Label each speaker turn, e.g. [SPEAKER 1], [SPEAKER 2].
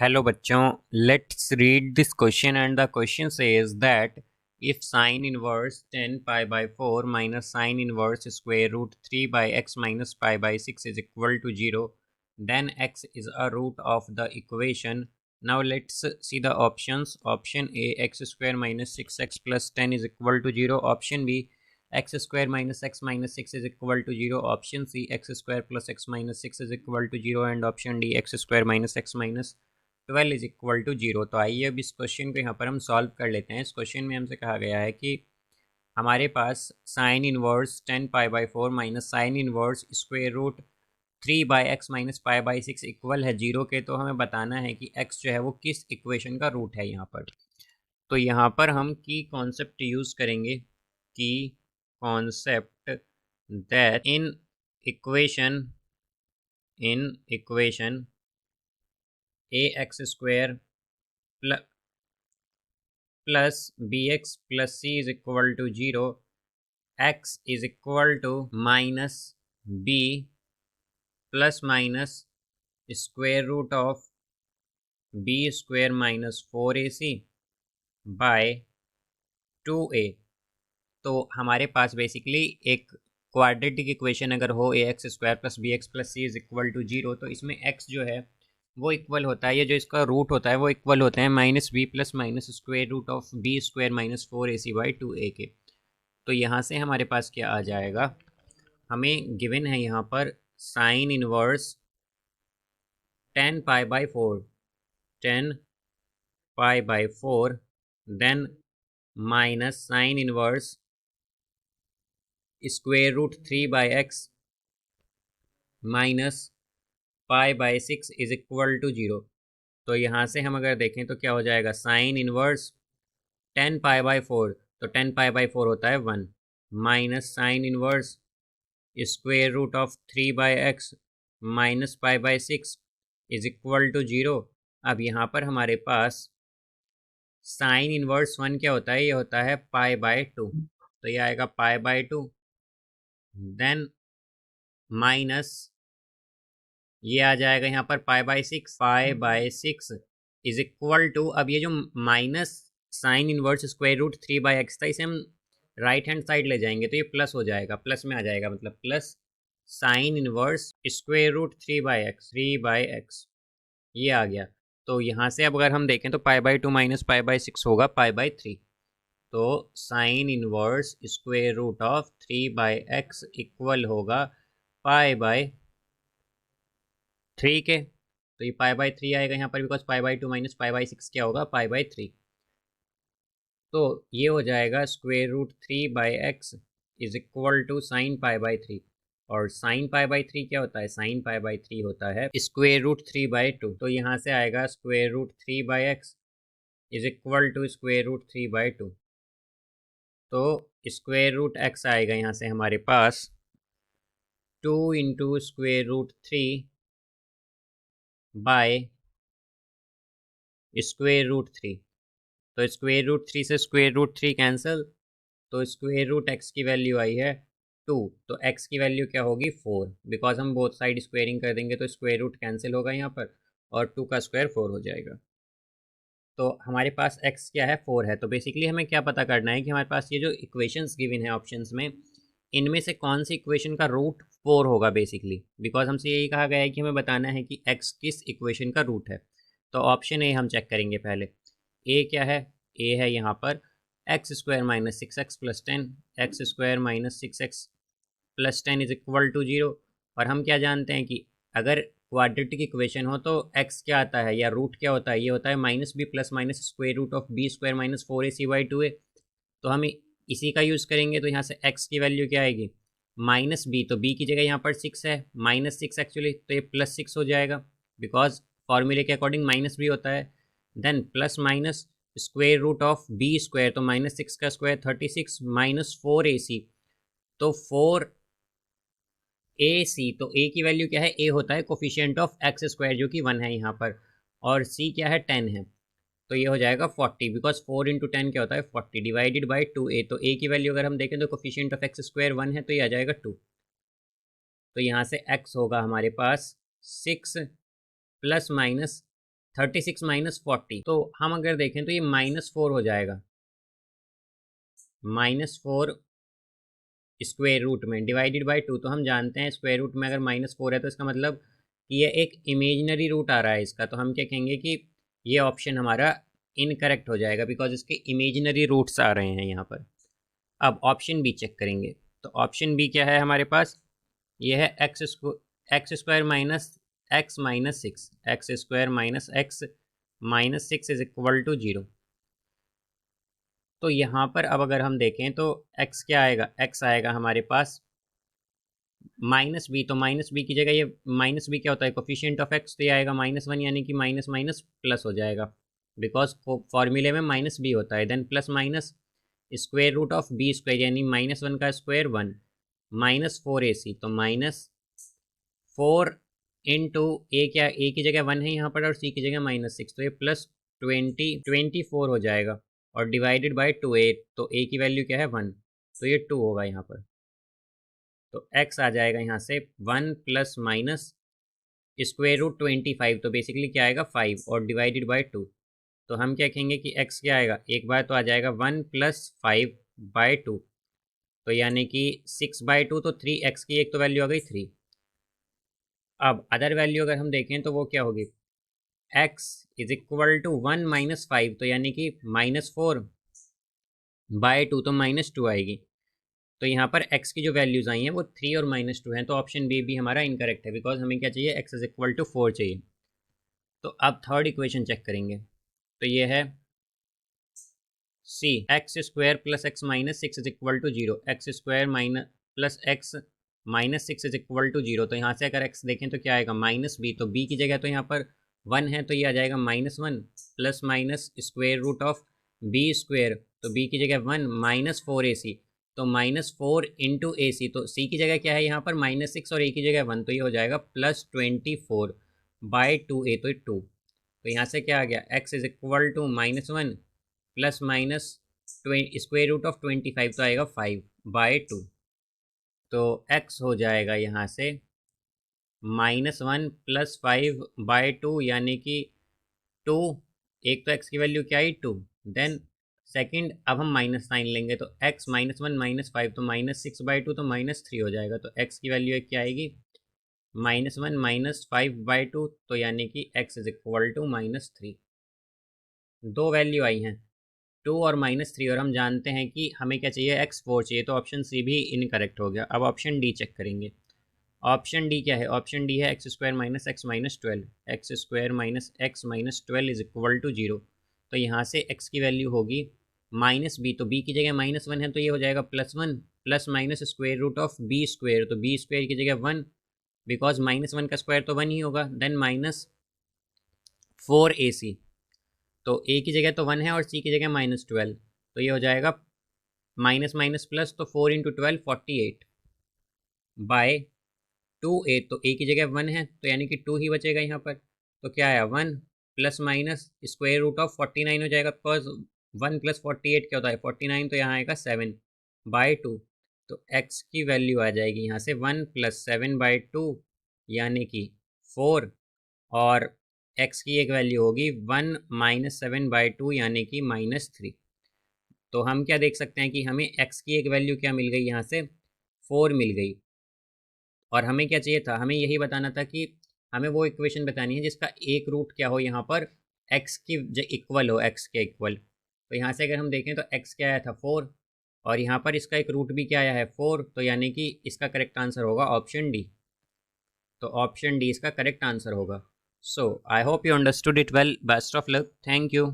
[SPEAKER 1] Hello बच्चों, let's read this question and the question says that if sine inverse 10 pi by 4 minus sine inverse square root 3 by x minus pi by 6 is equal to 0, then x is a root of the equation. Now let's see the options. Option A, x square minus 6x plus 10 is equal to 0. Option B, x square minus x minus 6 is equal to 0. Option C, x square plus x minus 6 is equal to 0. And option D, x square minus x minus 12 is equal to 0। तो आइए अब इस question को यहाँ पर हम solve कर लेते हैं। इस क्वेश्चन में हमसे कहा गया है कि हमारे पास sine inverse 10 pi by 4 minus sine inverse square root 3 by x minus pi by 6 equal है 0 के। तो हमें बताना है कि x जो है वो किस इक्वेशन का रूट है यहाँ पर। तो यहाँ पर हम की कॉन्सेप्ट यूज़ करेंगे, की concept that in equation ax square plus b x plus c is equal to 0, x is equal to minus b plus minus square root of b square minus 4ac by 2a। तो हमारे पास basically एक quadratic equation अगर हो ax square plus b x plus c is equal to 0, तो इसमें x जो है वो इक्वल होता है, ये जो इसका रूट होता है वो इक्वल होते हैं minus b plus minus square root of b square minus 4ac by 2a के। तो यहाँ से हमारे पास क्या आ जाएगा, हमें गिवन है यहाँ पर sine inverse 10 pi by 4 then minus sine inverse square root 3 by x minus pi by 6 is equal to 0। तो यहाँ से हम अगर देखें तो क्या हो जाएगा, साइन इनवर्स 10 पाई बाई 4, तो 10 पाई बाई 4 होता है 1 minus sine inverse square root of 3 by x minus pi by 6 is equal to 0। अब यहाँ पर हमारे पास साइन इनवर्स 1 क्या होता है, ये होता है पाई बाई 2, तो ये आएगा पाई बाई 2 देन माइनस ये आ जाएगा यहाँ पर pi by 6 is equal to, अब ये जो minus sine inverse square root 3 by x था इसे हम राइट हैंड साइड ले जाएंगे तो ये प्लस हो जाएगा, प्लस में आ जाएगा, मतलब plus sine inverse square root 3 by x ये आ गया। तो यहाँ से अब अगर हम देखें तो pi by 2 minus pi by 6 होगा पाई बाई 3। तो sine inverse square root of 3 by x equal होगा पाई बाई 3 के। तो ये पाई बाई 3 आएगा यहाँ पर, because pi by 2 minus pi by 6 क्या होगा, पाई बाई 3। तो ये हो जाएगा square root 3 by x is equal to sine pi by 3। और साइन पाई बाई 3 क्या होता है, साइन पाई बाई 3 होता है स्क्वायर रूट 3 बाई 2। तो यहाँ से आएगा square root 3 by x is equal to square root 3 by 2। तो स्क्वायर रूट एक्स आएगा यहाँ से हमारे पास 2 into square root 3 by square root 3। तो स्क्वायर रूट 3 से स्क्वायर रूट 3 कैंसिल, तो स्क्वायर रूट एक्स की वैल्यू आई है 2, तो एक्स की वैल्यू क्या होगी 4, बिकॉज हम बोथ साइड स्क्वायरिंग कर देंगे तो स्क्वायर रूट कैंसिल होगा यहाँ पर और 2 का स्क्वायर 4 हो जाएगा। तो हमारे पास x क्या है 4 है। तो बेसिकली हमें क्या पता करना है कि हमारे पास ये जो इक्वेशंस गिवन है ऑप्शंस में, इनमें से कौन सी इक्वेशन का रूट 4 होगा बेसिकली, बिकॉज हमसे यही कहा गया है कि हमें बताना है कि x किस इक्वेशन का रूट है। तो ऑप्शन ए हम चेक करेंगे पहले। ए क्या है, ए है यहाँ पर x square minus 6x plus 10, x square minus 6x plus 10 is equal to 0। और हम क्या जानते हैं कि अगर क्वाड्रेटिक इक्वेशन हो तो x क्या आता है या रूट क्या होता है, ये होता है minus b plus minus square root of b square minus 4ac by 2a। तो हम इसी का यूज़ करेंगे, तो यहाँ से x की वैल्यू क्या आएगी माइनस बी, तो b की जगह यहाँ पर 6 है, माइनस 6 एक्चुअली, तो ये प्लस 6 हो जाएगा बिकॉज फॉर्मूले के अकॉर्डिंग माइनस बी होता है। Then plus minus square root of b square, तो माइनस 6 का स्क्वायर 36 माइनस 4ac, तो 4ac, तो a की वैल्यू क्या है, a होता है कोफिशिएंट ऑफ एक्स स्क्वायर जो कि 1 है यहाँ पर, और c क्या है 10 है, तो ये हो जाएगा 40, बिकॉज 4 इंटू 10 क्या होता है 40 डिवाइडेड बाई 2a। तो a की वैल्यू अगर हम देखें तो कोफिशिएंट ऑफ एक्स स्क्वायर 1 है, तो ये आ जाएगा 2। तो यहाँ से x होगा हमारे पास 6 प्लस माइनस 36 माइनस 40, तो हम अगर देखें तो ये -4 हो जाएगा, -4 स्क्वायर रूट में डिवाइडेड बाय 2। तो हम जानते हैं स्क्वायर रूट में अगर -4 है तो इसका मतलब कि ये एक इमेजनरी रूट आ रहा है इसका, तो हम क्या कहेंगे कि ये ऑप्शन हमारा इनकरेक्ट हो जाएगा बिकॉज इसके इमेजनरी रूट्स आ रहे हैं यहाँ पर। अब ऑप्शन बी चेक करेंगे, तो ऑप्शन बी क्या है हमारे पास, ये है x square minus x minus six, x square minus x minus six is equal to 0। तो यहाँ पर अब अगर हम देखें तो x क्या आएगा, x आएगा हमारे पास माइनस बी, तो माइनस बी की जगह ये माइनस बी क्या होता है, कोफिशिएंट ऑफ x, तो ये आएगा -1, यानी कि माइनस माइनस प्लस हो जाएगा बिकॉज फॉर्मूले में माइनस बी होता है। Then plus minus square root of b square, यानी -1 का स्क्वायर 1, -4ac, तो -4 इंटू ए, क्या ए की जगह 1 है यहाँ पर और सी की जगह -6, तो ये +24 हो जाएगा और डिवाइडेड बाय 2a, तो a की वैल्यू क्या है 1, तो ये 2 होगा यहाँ पर। तो x आ जाएगा यहाँ से 1 प्लस माइनस स्क्वायर रूट 25, तो बेसिकली क्या आएगा 5 और डिवाइडेड बाय 2। तो हम क्या कहेंगे कि x क्या आएगा, एक बार तो आ जाएगा 1 प्लस 5/2, तो यानी कि 6/2, तो 3x की एक तो वैल्यू आ गई 3। अब अदर वैल्यू अगर हम देखें तो वो क्या होगी, x is equal to 1 minus 5, तो यानी कि -4/2, तो -2 आएगी। तो यहाँ पर x की जो वैल्यूज़ आई हैं वो 3 और -2 हैं, तो ऑप्शन बी भी हमारा इनकरेक्ट है बिकॉज हमें क्या चाहिए, x इज इक्वल टू 4 चाहिए। तो अब थर्ड इक्वेशन चेक करेंगे, तो ये है see x square plus x minus six is equal to 0, x square minus plus x minus six is equal to 0। तो यहाँ से अगर x देखें तो क्या आएगा -b, तो b की जगह तो यहाँ पर 1 है तो ये आ जाएगा -1 plus minus square root of b square, तो b की जगह 1 -4ac, तो -4 इंटू ए सी, तो c की जगह क्या है यहाँ पर -6 और a की जगह 1, तो ये हो जाएगा +24/2a, तो 2। तो यहाँ से क्या आ गया, x is equal to -1 plus minus square root of 25, तो आएगा 5/2। तो x हो जाएगा यहाँ से -1 प्लस 5/2, यानी कि 2। एक तो x की वैल्यू क्या आई 2, देन सेकंड अब हम माइनस साइन लेंगे तो x -1 -5, तो -6/2, तो -3 हो जाएगा। तो x की वैल्यू क्या आएगी, -1 -5/2, तो यानी कि x इज इक्वल टू -3। दो वैल्यू आई हैं 2 और -3, और हम जानते हैं कि हमें क्या चाहिए, x4 चाहिए, तो ऑप्शन सी भी इनकरेक्ट हो गया। अब ऑप्शन डी चेक करेंगे, ऑप्शन डी क्या है, ऑप्शन डी है x square minus x minus 12, x square minus x minus 12 is equal to 0। तो यहाँ से x की वैल्यू होगी -b, तो b की जगह -1 है तो ये हो जाएगा +1 plus minus square root of b square, तो b स्क्वायर की जगह 1 बिकॉज -1 का स्क्वायर तो 1 ही होगा, देन -4ac, तो a की जगह तो 1 है और c की जगह -12, तो ये हो जाएगा माइनस माइनस प्लस, तो 4 इंटू 12 48 बाय 2a, तो a की जगह 1 है तो यानी कि 2 ही बचेगा यहाँ पर। तो क्या आया 1 plus minus square root of 49 हो जाएगा बिकॉज 1 प्लस 48 क्या होता है 49, तो यहाँ आएगा 7/2। तो x की वैल्यू आ जाएगी यहाँ से 1 प्लस 7/2 यानी कि 4, और x की एक वैल्यू होगी 1 माइनस 7/2 यानी कि -3। तो हम क्या देख सकते हैं कि हमें x की एक वैल्यू क्या मिल गई, यहाँ से 4 मिल गई, और हमें क्या चाहिए था, हमें यही बताना था कि हमें वो इक्वेशन बतानी है जिसका एक रूट क्या हो यहाँ पर x की इक्वल हो, x के इक्वल। तो यहाँ से अगर हम देखें तो x क्या आया था 4, और यहाँ पर इसका एक रूट भी क्या आया है 4, तो यानी कि इसका करेक्ट आंसर होगा ऑप्शन डी। तो ऑप्शन डी इसका करेक्ट आंसर होगा। So I hope you understood it well, best of luck, thank you.